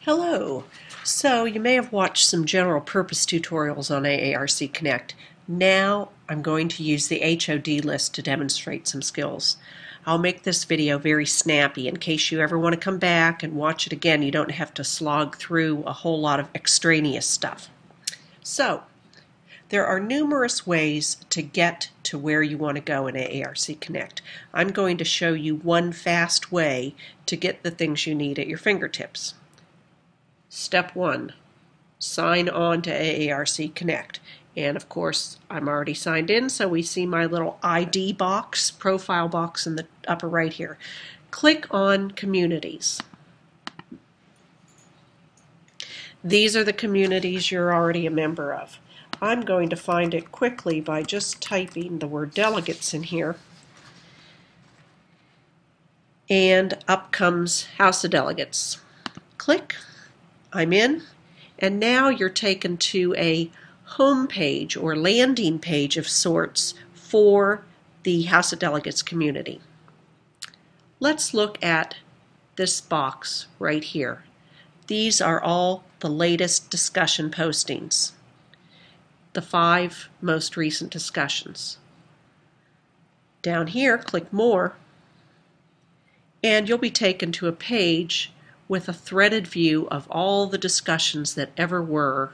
Hello. So you may have watched some general purpose tutorials on AARConnect. Now I'm going to use the HOD list to demonstrate some skills. I'll make this video very snappy in case you ever want to come back and watch it again. You don't have to slog through a whole lot of extraneous stuff. So there are numerous ways to get to where you want to go in AARConnect. I'm going to show you one fast way to get the things you need at your fingertips. Step 1, sign on to AARConnect. And of course, I'm already signed in, so we see my little ID box, profile box in the upper right here. Click on Communities. These are the communities you're already a member of. I'm going to find it quickly by just typing the word delegates in here. And up comes House of Delegates. Click. I'm in, and now you're taken to a home page or landing page of sorts for the House of Delegates community. Let's look at this box right here. These are all the latest discussion postings, the 5 most recent discussions. Down here, click More, and you'll be taken to a page with a threaded view of all the discussions that ever were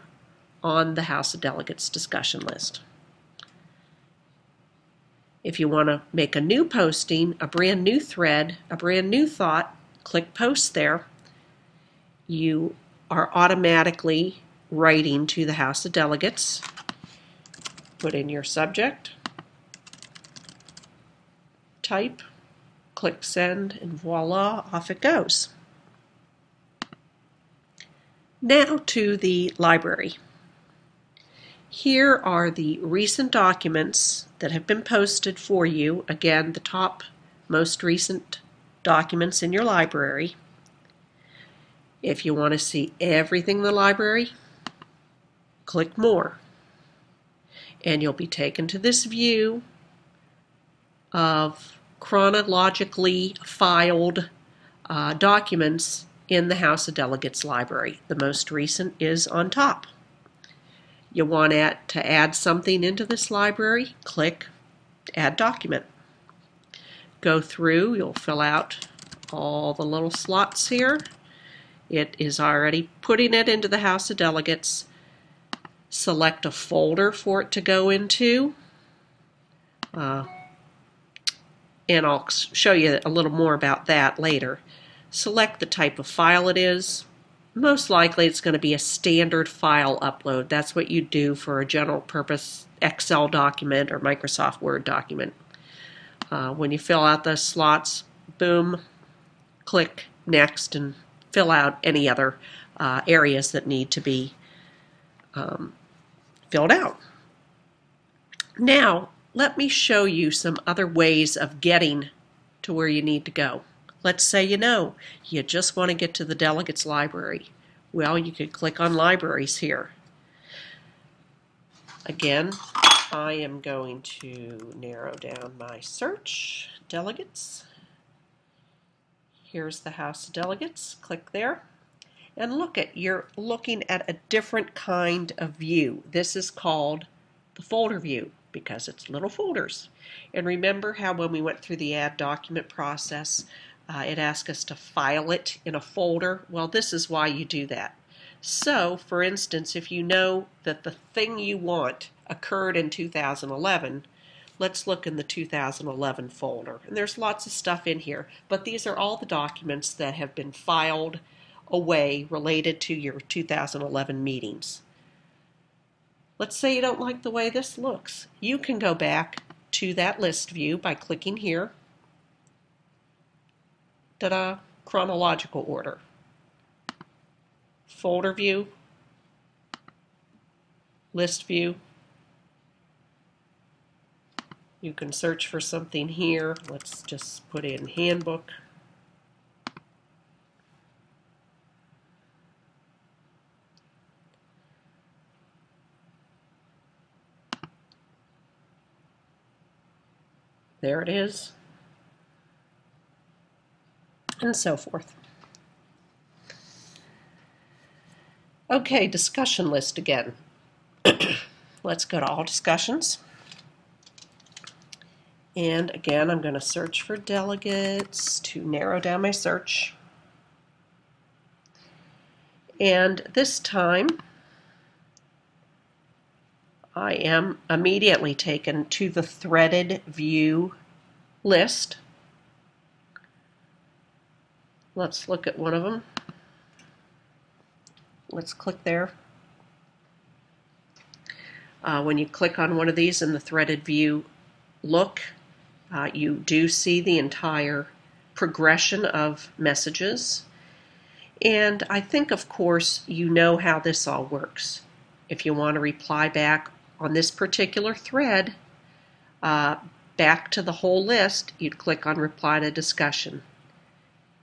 on the House of Delegates discussion list. If you want to make a new posting, a brand new thread, a brand new thought, click Post there. You are automatically writing to the House of Delegates. Put in your subject, type, click Send, and voila, off it goes. Now to the library. Here are the recent documents that have been posted for you. Again, the top most recent documents in your library. If you want to see everything in the library, click More. And you'll be taken to this view of chronologically filed documents in the House of Delegates library. The most recent is on top. You want to add something into this library, click Add Document. Go through, you'll fill out all the little slots here. It is already putting it into the House of Delegates. Select a folder for it to go into. And I'll show you a little more about that later. Select the type of file it is. Most likely it's going to be a standard file upload. That's what you do for a general purpose Excel document or Microsoft Word document. When you fill out those slots, boom, click Next and fill out any other areas that need to be filled out. Now, let me show you some other ways of getting to where you need to go. Let's say you just want to get to the delegates library. Well, you could click on Libraries here. Again, I am going to narrow down my search, Delegates. Here's the House of Delegates. Click there. And you're looking at a different kind of view. This is called the folder view because it's little folders. And remember how when we went through the add document process, it asked us to file it in a folder. Well, this is why you do that. So, for instance, if you know that the thing you want occurred in 2011, let's look in the 2011 folder. And there's lots of stuff in here, but these are all the documents that have been filed away related to your 2011 meetings. Let's say you don't like the way this looks. You can go back to that list view by clicking here. Ta-da! Chronological order. Folder view, list view. You can search for something here. Let's just put in handbook. There it is. And so forth. Okay, discussion list again. Let's go to all discussions. And again, I'm going to search for delegates to narrow down my search. And this time, I am immediately taken to the threaded view list. Let's look at one of them. Let's click there. When you click on one of these in the threaded view look, you do see the entire progression of messages. And I think, of course, you know how this all works. If you want to reply back on this particular thread, back to the whole list, you'd click on Reply to Discussion.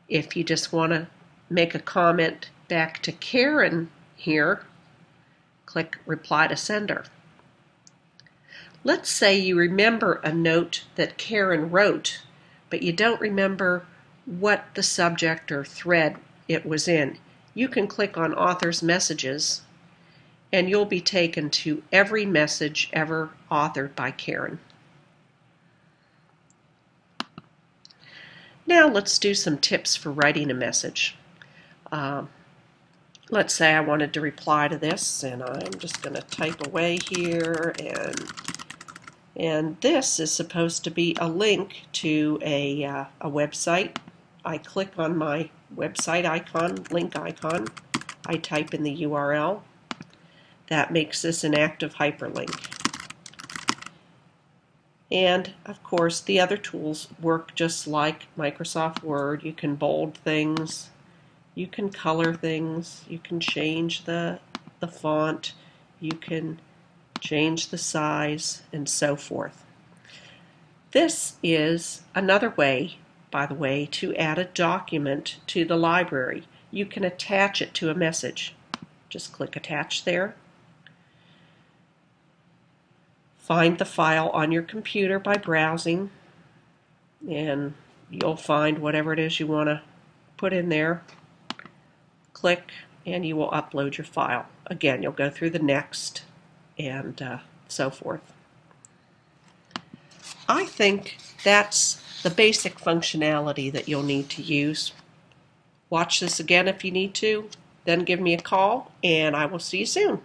If you just want to make a comment back to Karen here, click Reply to Sender. Let's say you remember a note that Karen wrote, but you don't remember what the subject or thread it was in. You can click on Author's Messages, and you'll be taken to every message ever authored by Karen. Now let's do some tips for writing a message. Let's say I wanted to reply to this, and I'm just going to type away here, and this is supposed to be a link to a website. I click on my website icon, link icon. I type in the URL. That makes this an active hyperlink. And of course, the other tools work just like Microsoft Word. You can bold things, you can color things, you can change the font, you can change the size, and so forth. This is another way, by the way, to add a document to the library. You can attach it to a message. Just click Attach there. Find the file on your computer by browsing, and you'll find whatever it is you want to put in there. Click, and you will upload your file. Again, you'll go through the next and so forth. I think that's the basic functionality that you'll need to use. Watch this again if you need to, then give me a call, and I will see you soon.